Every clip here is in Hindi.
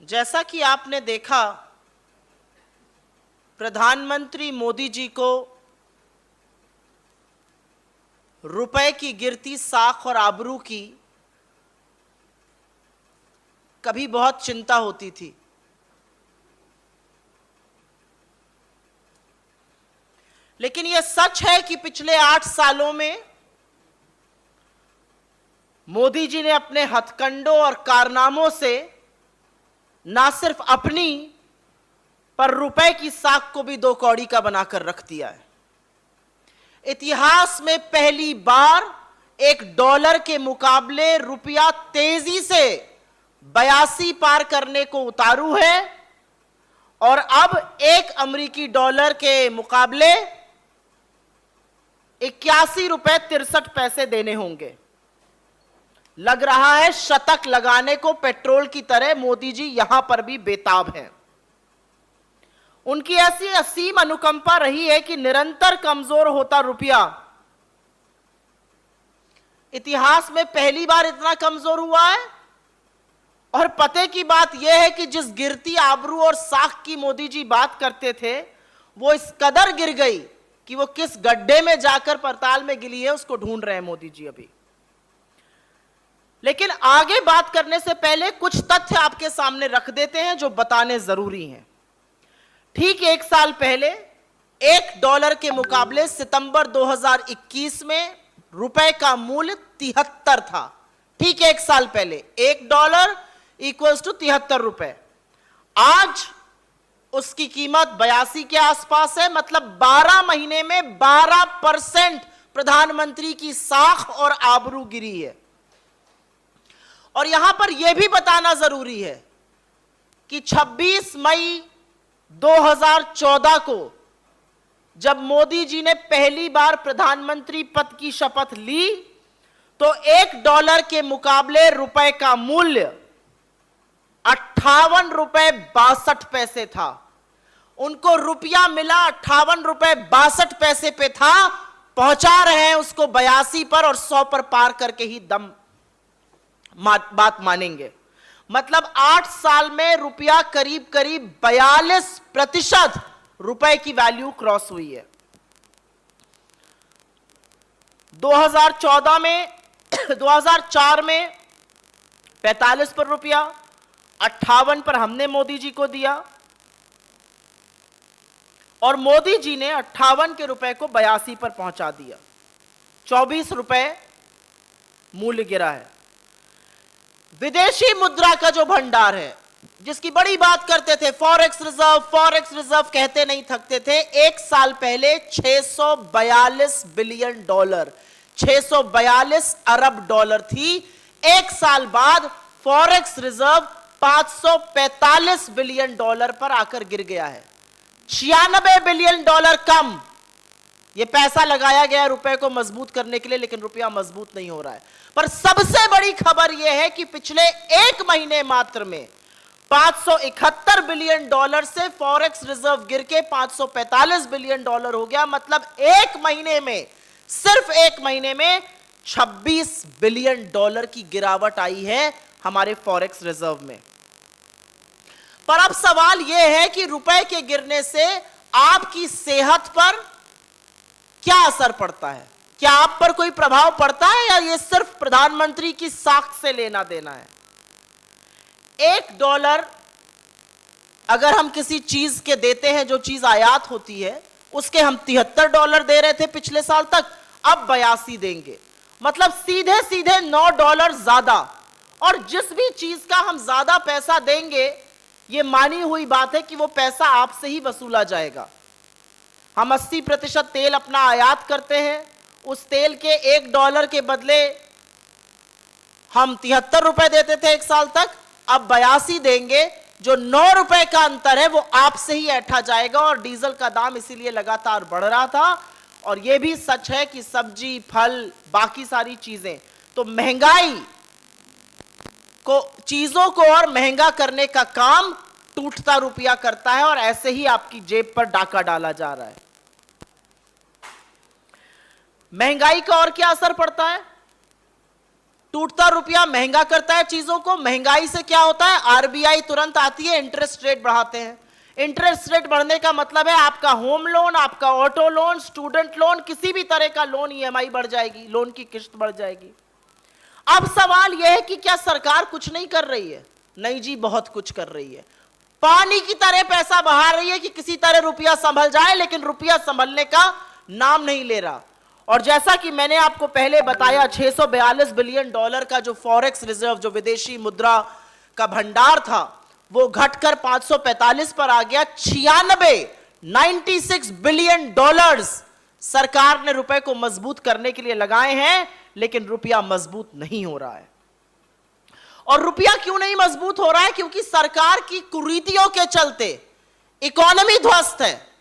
जैसा कि आपने देखा, प्रधानमंत्री मोदी जी को रुपए की गिरती साख और आबरू की कभी बहुत चिंता होती थी। लेकिन यह सच है कि पिछले 8 सालों में मोदी जी ने अपने हथकंडों और कारनामों से ना सिर्फ अपनी पर रुपए की साख को भी 2 कौड़ी का बनाकर रख दिया है। इतिहास में पहली बार $1 के मुकाबले रुपया तेजी से 82 पार करने को उतारू है और अब $1 के मुकाबले ₹81.63 देने होंगे। लग रहा है शतक लगाने को पेट्रोल की तरह मोदी जी यहां पर भी बेताब हैं। उनकी ऐसी असीम अनुकंपा रही है कि निरंतर कमजोर होता रुपया इतिहास में पहली बार इतना कमजोर हुआ है। और पते की बात यह है कि जिस गिरती आबरू और साख की मोदी जी बात करते थे, वो इस कदर गिर गई कि वो किस गड्ढे में जाकर पाताल में गिरी है उसको ढूंढ रहे हैं मोदी जी अभी। लेकिन आगे बात करने से पहले कुछ तथ्य आपके सामने रख देते हैं जो बताने जरूरी हैं। ठीक 1 साल पहले $1 के मुकाबले सितंबर 2021 में रुपए का मूल्य 73 था। ठीक 1 साल पहले $1 = 73 रुपए। आज उसकी कीमत 82 के आसपास है। मतलब 12 महीने में 12% प्रधानमंत्री की साख और आबरू गिरी है। और यहां पर यह भी बताना जरूरी है कि 26 मई 2014 को जब मोदी जी ने पहली बार प्रधानमंत्री पद की शपथ ली तो $1 के मुकाबले रुपए का मूल्य ₹58.62 था। उनको रुपया मिला ₹58.62 पे था, पहुंचा रहे हैं उसको 82 पर और 100 पर पार करके ही दम बात मानेंगे। मतलब 8 साल में रुपया करीब 42% रुपए की वैल्यू क्रॉस हुई है। 2004 में 45 पर रुपया, 58 पर हमने मोदी जी को दिया और मोदी जी ने 58 के रुपए को 82 पर पहुंचा दिया। 24 रुपए मूल्य गिरा है। विदेशी मुद्रा का जो भंडार है, जिसकी बड़ी बात करते थे, फॉरेक्स रिजर्व कहते नहीं थकते थे। 1 साल पहले $642 बिलियन, 642 अरब डॉलर थी। 1 साल बाद फॉरेक्स रिजर्व $545 बिलियन पर आकर गिर गया है। $96 बिलियन कम। यह पैसा लगाया गया रुपए को मजबूत करने के लिए, लेकिन रुपया मजबूत नहीं हो रहा है। पर सबसे बड़ी खबर यह है कि पिछले 1 महीने मात्र में $571 बिलियन से फॉरेक्स रिजर्व गिर के $545 बिलियन हो गया। मतलब 1 महीने में, सिर्फ 1 महीने में $26 बिलियन की गिरावट आई है हमारे फॉरेक्स रिजर्व में। पर अब सवाल यह है कि रुपए के गिरने से आपकी सेहत पर क्या असर पड़ता है? क्या आप पर कोई प्रभाव पड़ता है या यह सिर्फ प्रधानमंत्री की साख से लेना देना है? $1 अगर हम किसी चीज के देते हैं, जो चीज आयात होती है, उसके हम $73 दे रहे थे पिछले साल तक, अब 82 देंगे। मतलब सीधे सीधे $9 ज्यादा। और जिस भी चीज का हम ज्यादा पैसा देंगे, यह मानी हुई बात है कि वो पैसा आपसे ही वसूला जाएगा। हम 80% तेल अपना आयात करते हैं, उस तेल के $1 के बदले हम 73 रुपए देते थे 1 साल तक, अब 82 देंगे। जो $9 का अंतर है वो आपसे ही ऐंठा जाएगा। और डीजल का दाम इसीलिए लगातार बढ़ रहा था। और यह भी सच है कि सब्जी, फल, बाकी सारी चीजें, तो महंगाई को, चीजों को और महंगा करने का काम टूटता रुपया करता है और ऐसे ही आपकी जेब पर डाका डाला जा रहा है। महंगाई का और क्या असर पड़ता है? टूटता रुपया महंगा करता है चीजों को। महंगाई से क्या होता है, आरबीआई तुरंत आती है, इंटरेस्ट रेट बढ़ाते हैं। इंटरेस्ट रेट बढ़ने का मतलब है आपका होम लोन, आपका ऑटो लोन, स्टूडेंट लोन, किसी भी तरह का लोन, ईएमआई बढ़ जाएगी, लोन की किस्त बढ़ जाएगी। अब सवाल यह है कि क्या सरकार कुछ नहीं कर रही है? नहीं जी, बहुत कुछ कर रही है। पानी की तरह पैसा बहा रही है कि किसी तरह रुपया संभल जाए, लेकिन रुपया संभलने का नाम नहीं ले रहा। और जैसा कि मैंने आपको पहले बताया, 642 बिलियन डॉलर का जो फॉरेक्स रिजर्व, जो विदेशी मुद्रा का भंडार था, वो घटकर 545 पर आ गया। 96 बिलियन डॉलर्स सरकार ने रुपए को मजबूत करने के लिए लगाए हैं, लेकिन रुपया मजबूत नहीं हो रहा है। और रुपया क्यों नहीं मजबूत हो रहा है? क्योंकि सरकार की कुरीतियों के चलते इकोनॉमी ध्वस्त है।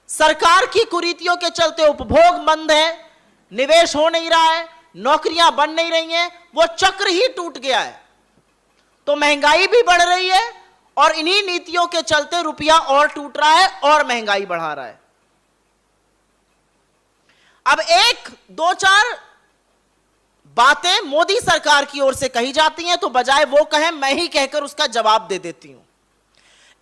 सरकार की कुरीतियों के चलते उपभोग मंद है, निवेश हो नहीं रहा है, नौकरियां बन नहीं रही हैं, वो चक्र ही टूट गया है। तो महंगाई भी बढ़ रही है और इन्हीं नीतियों के चलते रुपया और टूट रहा है और महंगाई बढ़ा रहा है। अब एक दो चार बातें मोदी सरकार की ओर से कही जाती हैं, तो बजाय वो कहें, मैं ही कहकर उसका जवाब दे देती हूं।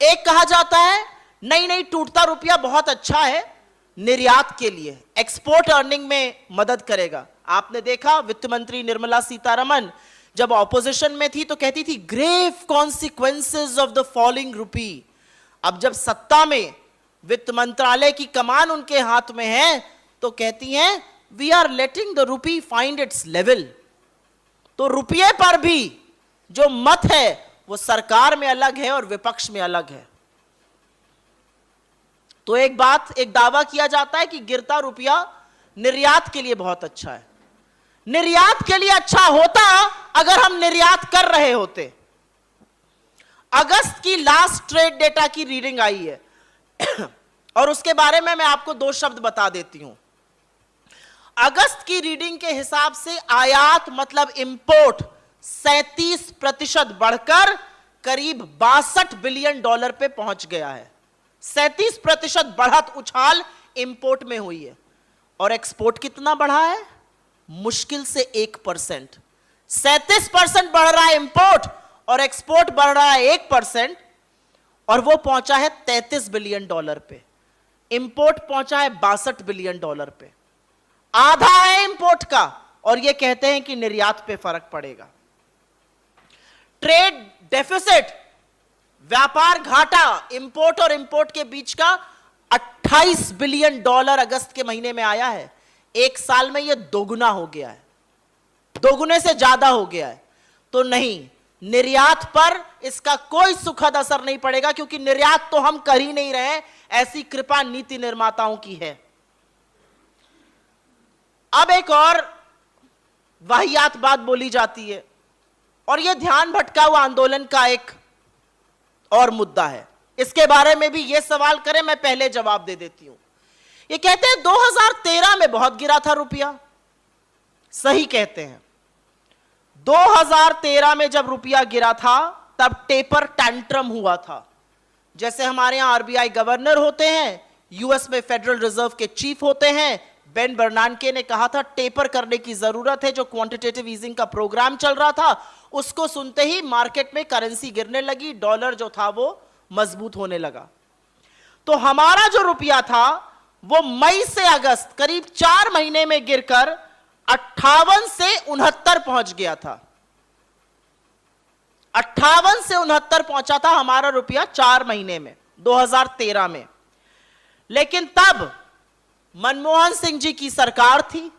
एक कहा जाता है, नहीं नहीं, टूटता रुपया बहुत अच्छा है निर्यात के लिए, एक्सपोर्ट अर्निंग में मदद करेगा। आपने देखा वित्त मंत्री निर्मला सीतारमण जब ऑपोजिशन में थी तो कहती थी grave consequences of the falling rupee. अब जब सत्ता में वित्त मंत्रालय की कमान उनके हाथ में है तो कहती हैं we are letting the rupee find its level. तो रुपये पर भी जो मत है वो सरकार में अलग है और विपक्ष में अलग है। तो एक दावा किया जाता है कि गिरता रुपया निर्यात के लिए बहुत अच्छा है। निर्यात के लिए अच्छा होता अगर हम निर्यात कर रहे होते। अगस्त की लास्ट ट्रेड डेटा की रीडिंग आई है और उसके बारे में मैं आपको दो शब्द बता देती हूं। अगस्त की रीडिंग के हिसाब से आयात मतलब इंपोर्ट 37% बढ़कर करीब 62 बिलियन डॉलर पे पहुंच गया है। 37% बढ़त उछाल इंपोर्ट में हुई है। और एक्सपोर्ट कितना बढ़ा है? मुश्किल से 1%। 37% बढ़ रहा है इंपोर्ट और एक्सपोर्ट बढ़ रहा है 1%, और वो पहुंचा है 33 बिलियन डॉलर पे। इंपोर्ट पहुंचा है 62 बिलियन डॉलर पे। आधा है इंपोर्ट का, और ये कहते हैं कि निर्यात पे फर्क पड़ेगा। ट्रेड डेफिसिट, व्यापार घाटा, इंपोर्ट और इंपोर्ट के बीच का 28 बिलियन डॉलर अगस्त के महीने में आया है। एक साल में यह दोगुना हो गया है, दोगुने से ज्यादा हो गया है। तो नहीं, निर्यात पर इसका कोई सुखद असर नहीं पड़ेगा, क्योंकि निर्यात तो हम कर ही नहीं रहे, ऐसी कृपा नीति निर्माताओं की है। अब एक और वाहियात बात बोली जाती है, और यह ध्यान भटका हुआ आंदोलन का एक और मुद्दा है। इसके बारे में भी यह सवाल करें, मैं पहले जवाब दे देती हूं। ये कहते हैं 2013 में बहुत गिरा था रुपया। सही कहते हैं। 2013 में जब रुपया गिरा था तब टेपर टैंट्रम हुआ था। जैसे हमारे यहां आरबीआई गवर्नर होते हैं, यूएस में फेडरल रिजर्व के चीफ होते हैं, बेन बर्नांके ने कहा था टेपर करने की जरूरत है। जो क्वांटिटेटिव ईजिंग का प्रोग्राम चल रहा था उसको सुनते ही मार्केट में करेंसी गिरने लगी, डॉलर जो था वो मजबूत होने लगा। तो हमारा जो रुपया था वो मई से अगस्त करीब 4 महीने में गिरकर 58 से 69 पहुंच गया था। 58 से 69 पहुंचा था हमारा रुपया 4 महीने में 2013 में। लेकिन तब मनमोहन सिंह जी की सरकार थी,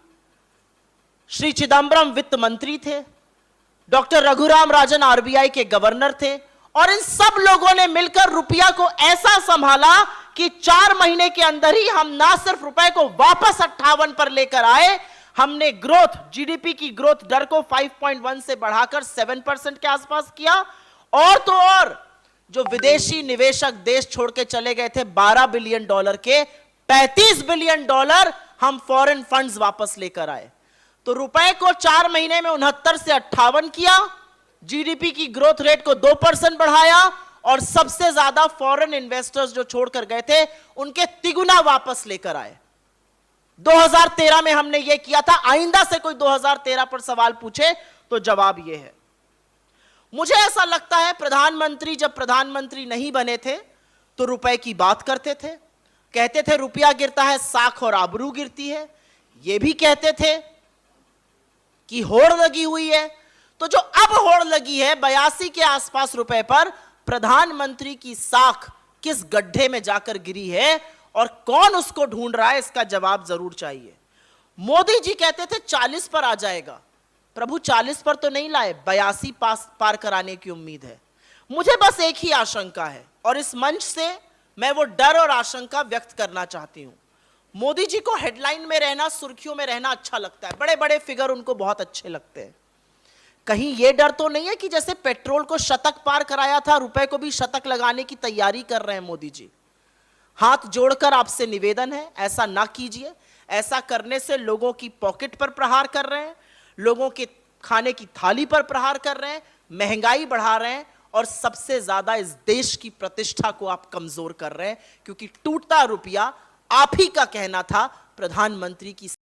श्री चिदंबरम वित्त मंत्री थे, डॉक्टर रघुराम राजन आरबीआई के गवर्नर थे, और इन सब लोगों ने मिलकर रुपया को ऐसा संभाला कि 4 महीने के अंदर ही हम ना सिर्फ रुपए को वापस 58 पर लेकर आए, हमने ग्रोथ, जीडीपी की ग्रोथ दर को 5.1 से बढ़ाकर 7% के आसपास किया। और तो और जो विदेशी निवेशक देश छोड़ के चले गए थे 12 बिलियन डॉलर के, 35 बिलियन डॉलर हम फॉरेन फंड्स वापस लेकर आए। तो रुपए को 4 महीने में 69 से 58 किया, जीडीपी की ग्रोथ रेट को 2% बढ़ाया, और सबसे ज्यादा फॉरेन इन्वेस्टर्स जो छोड़कर गए थे उनके तिगुना वापस लेकर आए। 2013 में हमने यह किया था। आइंदा से कोई 2013 पर सवाल पूछे तो जवाब यह है। मुझे ऐसा लगता है प्रधानमंत्री जब प्रधानमंत्री नहीं बने थे तो रुपए की बात करते थे, कहते थे रुपया गिरता है साख और आबरू गिरती है, यह भी कहते थे कि होड़ लगी हुई है। तो जो अब होड़ लगी है 82 के आसपास रुपए पर, प्रधानमंत्री की साख किस गड्ढे में जाकर गिरी है और कौन उसको ढूंढ रहा है, इसका जवाब जरूर चाहिए। मोदी जी कहते थे 40 पर आ जाएगा, प्रभु 40 पर तो नहीं लाए, 82 पार कराने की उम्मीद है। मुझे बस एक ही आशंका है और इस मंच से मैं वो डर और आशंका व्यक्त करना चाहती हूं। मोदी जी को हेडलाइन में रहना, सुर्खियों में रहना अच्छा लगता है, बड़े बड़े फिगर उनको बहुत अच्छे लगते हैं। कहीं यह डर तो नहीं है कि जैसे पेट्रोल को शतक पार कराया था, रुपए को भी शतक लगाने की तैयारी कर रहे हैं मोदी जी? हाथ जोड़कर आपसे निवेदन है, ऐसा ना कीजिए। ऐसा करने से लोगों की पॉकेट पर प्रहार कर रहे हैं, लोगों के खाने की थाली पर प्रहार कर रहे हैं, महंगाई बढ़ा रहे हैं और सबसे ज्यादा इस देश की प्रतिष्ठा को आप कमजोर कर रहे हैं, क्योंकि टूटता रुपया आप ही का कहना था प्रधानमंत्री की